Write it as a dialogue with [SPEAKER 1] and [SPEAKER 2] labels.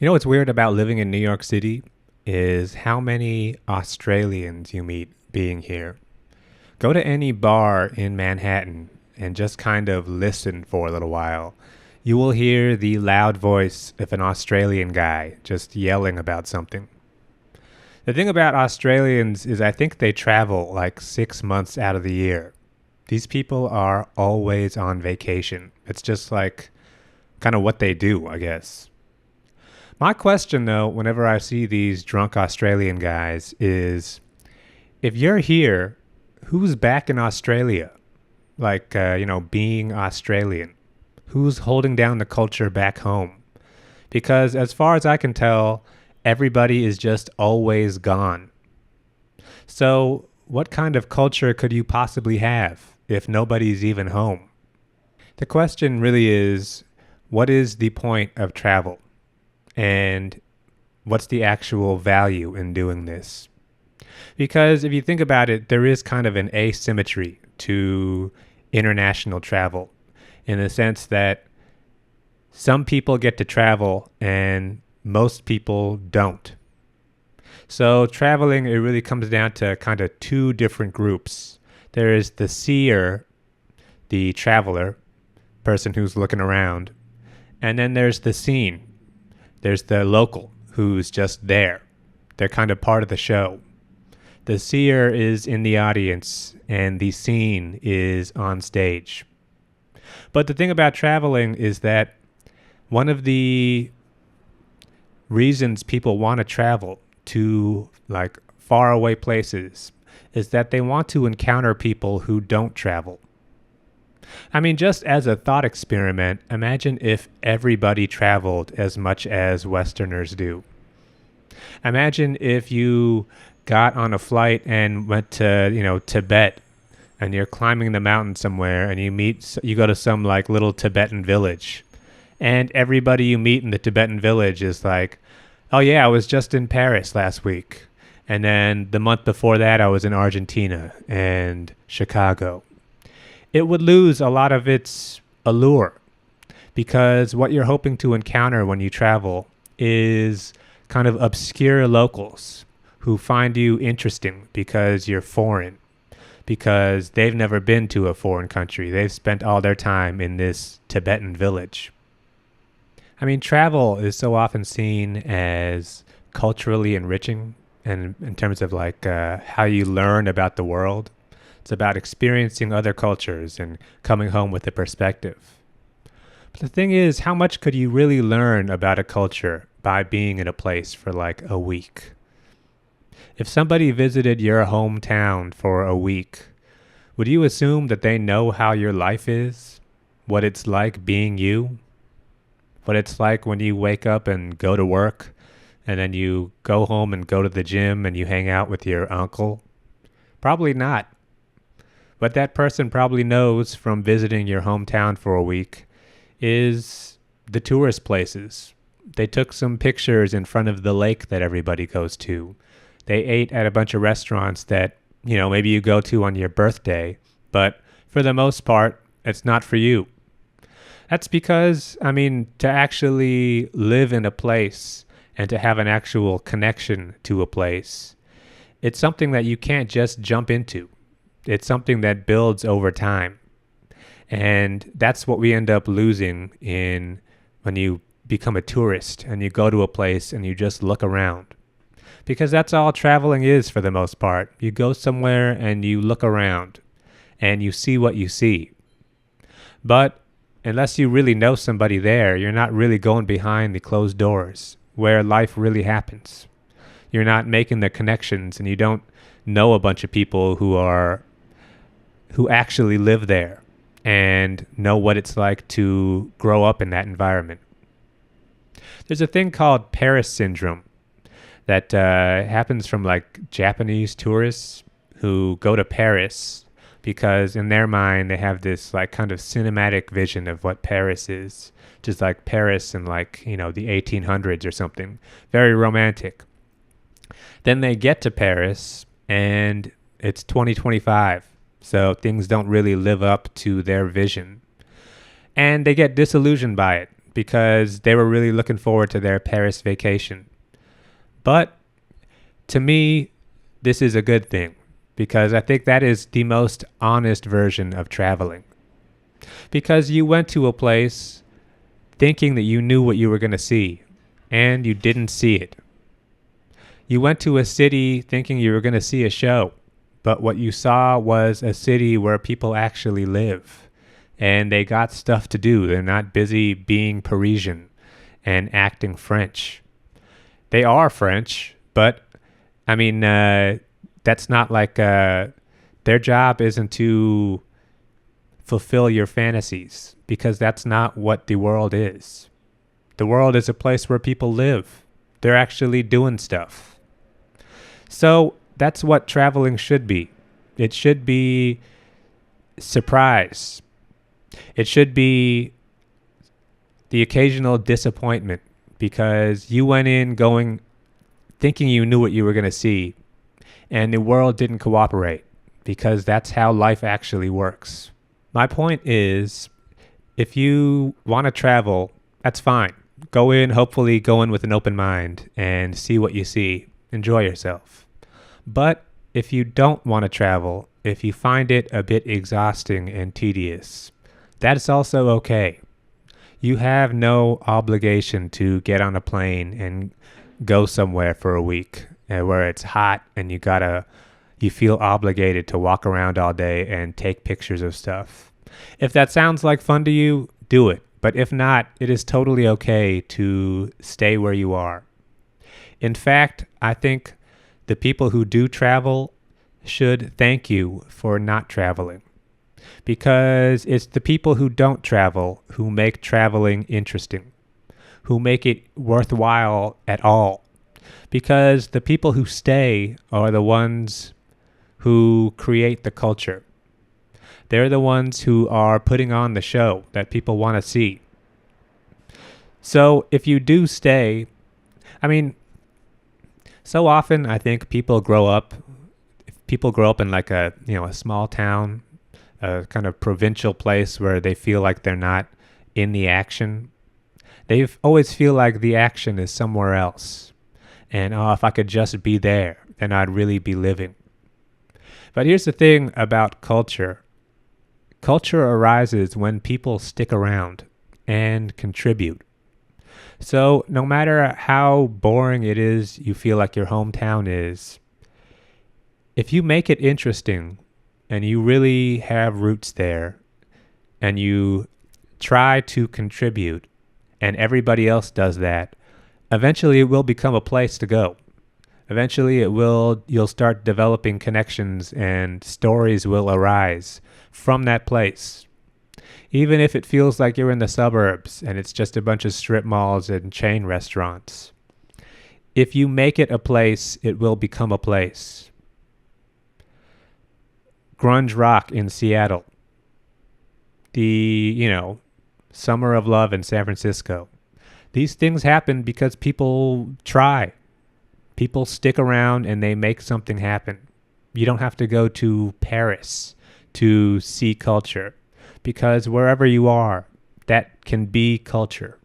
[SPEAKER 1] You know what's weird about living in New York City is how many Australians you meet being here. Go to any bar in Manhattan and just kind of listen for a little while. You will hear the loud voice of an Australian guy just yelling about something. The thing about Australians is I think they travel like 6 months out of the year. These people are always on vacation. It's just like kind of what they do, I guess. My question, though, whenever I see these drunk Australian guys is if you're here, who's back in Australia? Like, being Australian. Who's holding down the culture back home? Because as far as I can tell, everybody is just always gone. So, what kind of culture could you possibly have if nobody's even home? The question really is, what is the point of travel? And what's the actual value in doing this? Because if you think about it, there is kind of an asymmetry to international travel in the sense that some people get to travel and most people don't. So traveling, it really comes down to kind of two different groups. There is the seer, the traveler, person who's looking around, and then there's the seen. There's the local who's just there. They're kind of part of the show. The seer is in the audience and the seen is on stage. But the thing about traveling is that one of the reasons people want to travel to like faraway places is that they want to encounter people who don't travel. I mean, just as a thought experiment, imagine if everybody traveled as much as Westerners do. Imagine if you got on a flight and went to, Tibet and you're climbing the mountain somewhere and you go to some like little Tibetan village and everybody you meet in the Tibetan village is like, oh yeah, I was just in Paris last week. And then the month before that, I was in Argentina and Chicago. It would lose a lot of its allure because what you're hoping to encounter when you travel is kind of obscure locals who find you interesting because you're foreign, because they've never been to a foreign country. They've spent all their time in this Tibetan village. I mean, travel is so often seen as culturally enriching and in terms of like how you learn about the world. It's about experiencing other cultures and coming home with a perspective. But the thing is, how much could you really learn about a culture by being in a place for like a week? If somebody visited your hometown for a week, would you assume that they know how your life is? What it's like being you? What it's like when you wake up and go to work, and then you go home and go to the gym and you hang out with your uncle? Probably not. What that person probably knows from visiting your hometown for a week is the tourist places. They took some pictures in front of the lake that everybody goes to. They ate at a bunch of restaurants that, maybe you go to on your birthday, but for the most part, it's not for you. That's because, to actually live in a place and to have an actual connection to a place, it's something that you can't just jump into. It's something that builds over time. And that's what we end up losing in when you become a tourist and you go to a place and you just look around. Because that's all traveling is for the most part. You go somewhere and you look around and you see what you see. But unless you really know somebody there, you're not really going behind the closed doors where life really happens. You're not making the connections and you don't know a bunch of people who actually live there and know what it's like to grow up in that environment. There's a thing called Paris syndrome that happens from like Japanese tourists who go to Paris because in their mind they have this like kind of cinematic vision of what Paris is, just like Paris in like, the 1800s or something, very romantic. Then they get to Paris and it's 2025. So things don't really live up to their vision. And they get disillusioned by it because they were really looking forward to their Paris vacation. But to me, this is a good thing because I think that is the most honest version of traveling. Because you went to a place thinking that you knew what you were going to see, and you didn't see it. You went to a city thinking you were going to see a show, but what you saw was a city where people actually live, and they got stuff to do. They're not busy being Parisian and acting French. They are French, but I mean, that's not like their job isn't to fulfill your fantasies, because that's not what the world is. The world is a place where people live. They're actually doing stuff. So that's what traveling should be. It should be surprise. It should be the occasional disappointment because you went in going thinking you knew what you were going to see, and the world didn't cooperate, because that's how life actually works. My point is, if you want to travel, that's fine. Hopefully go in with an open mind and see what you see. Enjoy yourself. But if you don't want to travel, if you find it a bit exhausting and tedious, that's also okay. You have no obligation to get on a plane and go somewhere for a week where it's hot and you feel obligated to walk around all day and take pictures of stuff. If that sounds like fun to you, do it. But if not, it is totally okay to stay where you are. In fact, I think the people who do travel should thank you for not traveling, because it's the people who don't travel who make traveling interesting, who make it worthwhile at all, because the people who stay are the ones who create the culture. They're the ones who are putting on the show that people want to see. So if you do stay, so often I think people grow up in like a small town, a kind of provincial place where they feel like they're not in the action. They always feel like the action is somewhere else. And if I could just be there, then I'd really be living. But here's the thing about culture. Culture arises when people stick around and contribute. So no matter how boring it is you feel like your hometown is, if you make it interesting and you really have roots there and you try to contribute and everybody else does that, eventually it will become a place to go. Eventually you'll start developing connections and stories will arise from that place. Even if it feels like you're in the suburbs and it's just a bunch of strip malls and chain restaurants. If you make it a place, it will become a place. Grunge rock in Seattle. The, Summer of Love in San Francisco. These things happen because people try. People stick around and they make something happen. You don't have to go to Paris to see culture, because wherever you are, that can be culture.